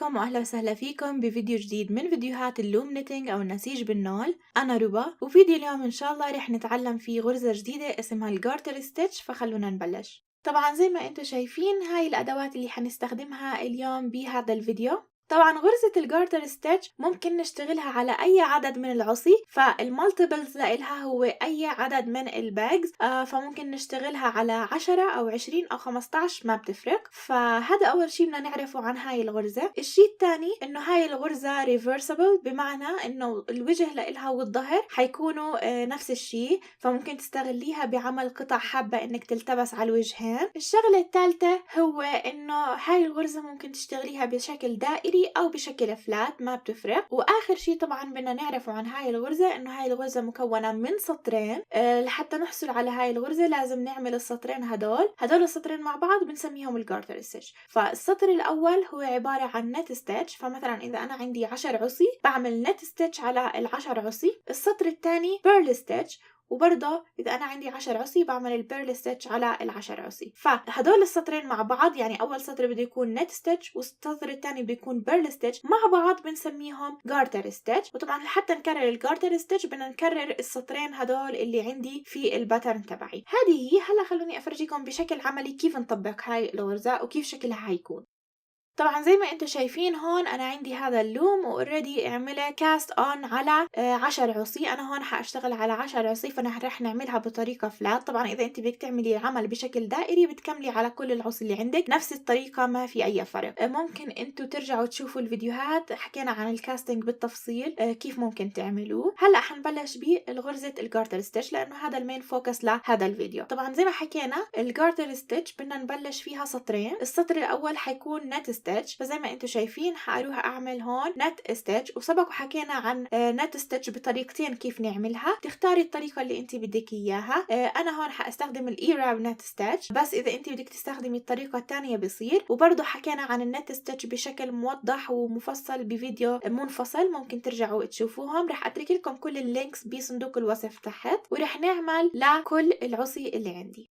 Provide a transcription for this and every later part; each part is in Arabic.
عليكم واهلا وسهلا فيكم بفيديو جديد من فيديوهات اللوم نيتنج او النسيج بالنول. انا ربا، وفيديو اليوم ان شاء الله رح نتعلم فيه غرزة جديدة اسمها الجارتر ستيتش. فخلونا نبلش. طبعا زي ما انتم شايفين هاي الادوات اللي حنستخدمها اليوم بهذا الفيديو. طبعا غرزة الجارتر ستيتش ممكن نشتغلها على أي عدد من العصي، فالمالتيبلز لإلها هو أي عدد من الباجز. فممكن نشتغلها على 10 أو 20 أو 15 ما بتفرق. فهذا أول شي بدنا نعرفه عن هاي الغرزة. الشي الثاني إنه هاي الغرزة ريفرسبل، بمعنى إنه الوجه لإلها والظهر حيكونوا نفس الشي، فممكن تستغليها بعمل قطع حابة إنك تلتبس على الوجهين. الشغلة الثالثة هو إنه هاي الغرزة ممكن تشتغليها بشكل دائري أو بشكل فلات، ما بتفرق. وآخر شي طبعا بدنا نعرفه عن هاي الغرزة إنه هاي الغرزة مكونة من سطرين. لحتى نحصل على هاي الغرزة لازم نعمل السطرين هدول السطرين مع بعض بنسميهم الجارتر ستيتش. فالسطر الأول هو عبارة عن نت ستيتش، فمثلا إذا أنا عندي 10 عصي بعمل نت ستيتش على ال10 عصي. السطر الثاني بيرل ستيتش، وبرضه إذا أنا عندي 10 عصي بعمل البيرل ستيتش على ال10 عصي. فهدول السطرين مع بعض، يعني أول سطر بده يكون نت ستيتش والسطر الثاني بيكون بيرل ستيتش، مع بعض بنسميهم جارتر ستيتش. وطبعا لحتى نكرر الجارتر ستيتش بدنا نكرر السطرين هدول اللي عندي في الباترن تبعي. هذه هي. هلا خلوني أفرجيكم بشكل عملي كيف نطبق هاي الغرزة وكيف شكلها هيكون. طبعا زي ما انتم شايفين هون انا عندي هذا اللوم واوريدي عملت كاست اون على 10 عصي. انا هون حاشتغل على 10 عصي، فانا رح نعملها بطريقه فلات. طبعا اذا انت بدك تعملي العمل بشكل دائري بتكملي على كل العصي اللي عندك نفس الطريقه، ما في اي فرق. ممكن انتم ترجعوا تشوفوا الفيديوهات، حكينا عن الكاستنج بالتفصيل كيف ممكن تعملوه. هلا حنبلش بغرزه الجارتر ستيتش لانه هذا المين فوكس لهذا الفيديو. طبعا زي ما حكينا الجارتر ستيتش بدنا نبلش فيها سطرين. السطر الاول حيكون نت ستيتش، فزي ما انتم شايفين حاروح اعمل هون نت ستيتش. وسبق وحكينا عن نت ستيتش بطريقتين كيف نعملها، تختاري الطريقه اللي انت بدك اياها. انا هون حاستخدم الايراب نت ستيتش، بس اذا انت بدك تستخدمي الطريقه الثانيه بصير. وبرضه حكينا عن النت ستيتش بشكل موضح ومفصل بفيديو منفصل، ممكن ترجعوا تشوفوهم. رح اترك لكم كل اللينكس بصندوق الوصف تحت. ورح نعمل لكل العصي اللي عندي.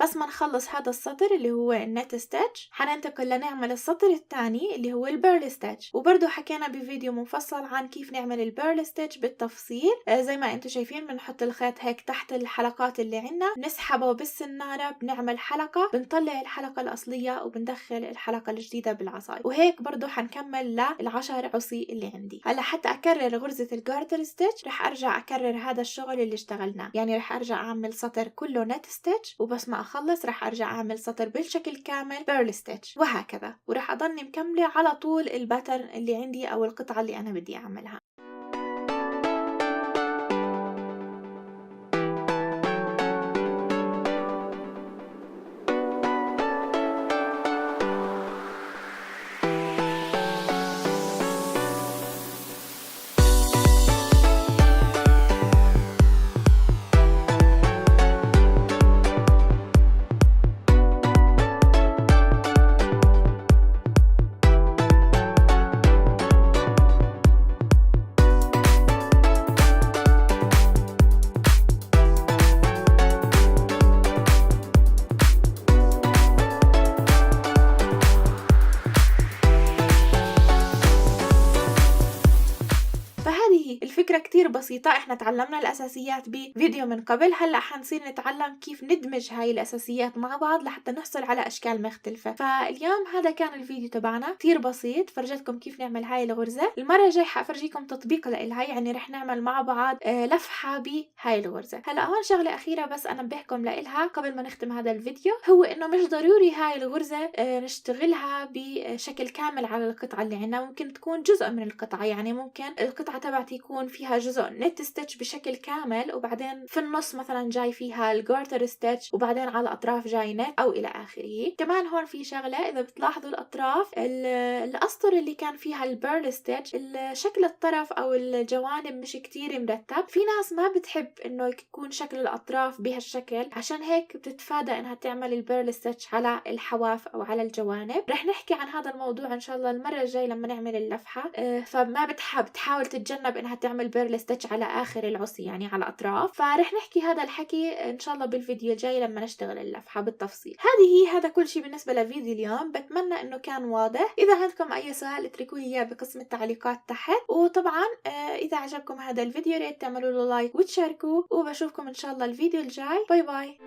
بس ما نخلص هذا السطر اللي هو النت ستيتش حننتقل لنعمل السطر الثاني اللي هو البيرل ستيتش. وبرضه حكينا بفيديو منفصل عن كيف نعمل البيرل ستيتش بالتفصيل. زي ما انتم شايفين بنحط الخيط هيك تحت الحلقات اللي عنا، نسحبه بالسنارة، بنعمل حلقة، بنطلع الحلقة الأصلية وبندخل الحلقة الجديدة بالعصاية. وهيك برضه حنكمل لل10 عصي اللي عندي. هلا حتى أكرر غرزة الجارتر ستيتش رح أرجع أكرر هذا الشغل اللي اشتغلناه، يعني رح أرجع أعمل سطر كله نت ستيتش، وبس ما أخلص رح أرجع أعمل سطر بالشكل كامل بيرل ستيتش، وهكذا. ورح أضلني مكملة على طول الباترن اللي عندي أو القطعة اللي أنا بدي أعملها. الفكرة كتير بسيطة، احنا تعلمنا الأساسيات بفيديو من قبل. هلأ حنصير نتعلم كيف ندمج هاي الأساسيات مع بعض لحتى نحصل على أشكال مختلفة. فاليوم هذا كان الفيديو تبعنا كتير بسيط، فرجتكم كيف نعمل هاي الغرزة. المرة الجاي حأفرجيكم تطبيق لإلها، يعني رح نعمل مع بعض لفحة بهاي الغرزة. هلأ هون شغلة أخيرة بس أنبهكم لإلها قبل ما نختم هذا الفيديو، هو إنه مش ضروري هاي الغرزة نشتغلها بشكل كامل على القطعة اللي عنا. ممكن تكون جزء من القطعة، يعني ممكن القطعة تبعتي يكون فيها جزء نت ستيتش بشكل كامل، وبعدين في النص مثلا جاي فيها الجارتر ستيتش، وبعدين على الأطراف جاي نت، أو إلى آخره. كمان هون في شغلة، إذا بتلاحظوا الأطراف الأسطر اللي كان فيها البيرل ستيتش شكل الطرف أو الجوانب مش كتير مرتب. في ناس ما بتحب إنه يكون شكل الأطراف بهالشكل، عشان هيك بتتفادى إنها تعمل البيرل ستيتش على الحواف أو على الجوانب. رح نحكي عن هذا الموضوع إن شاء الله المرة الجاي لما نعمل اللفحة. فما بتحاول تتجنب إنها تعمل بيرل ستيتش على آخر العصي يعني على الأطراف. فرح نحكي هذا الحكي إن شاء الله بالفيديو الجاي لما نشتغل اللفحة بالتفصيل. هذا كل شيء بالنسبة لفيديو اليوم، بتمنى إنه كان واضح. إذا عندكم أي سؤال اتركوا لي إياه بقسم التعليقات تحت، وطبعا إذا عجبكم هذا الفيديو ريت تعملوا له لايك وتشاركوه، وبشوفكم إن شاء الله الفيديو الجاي. باي باي.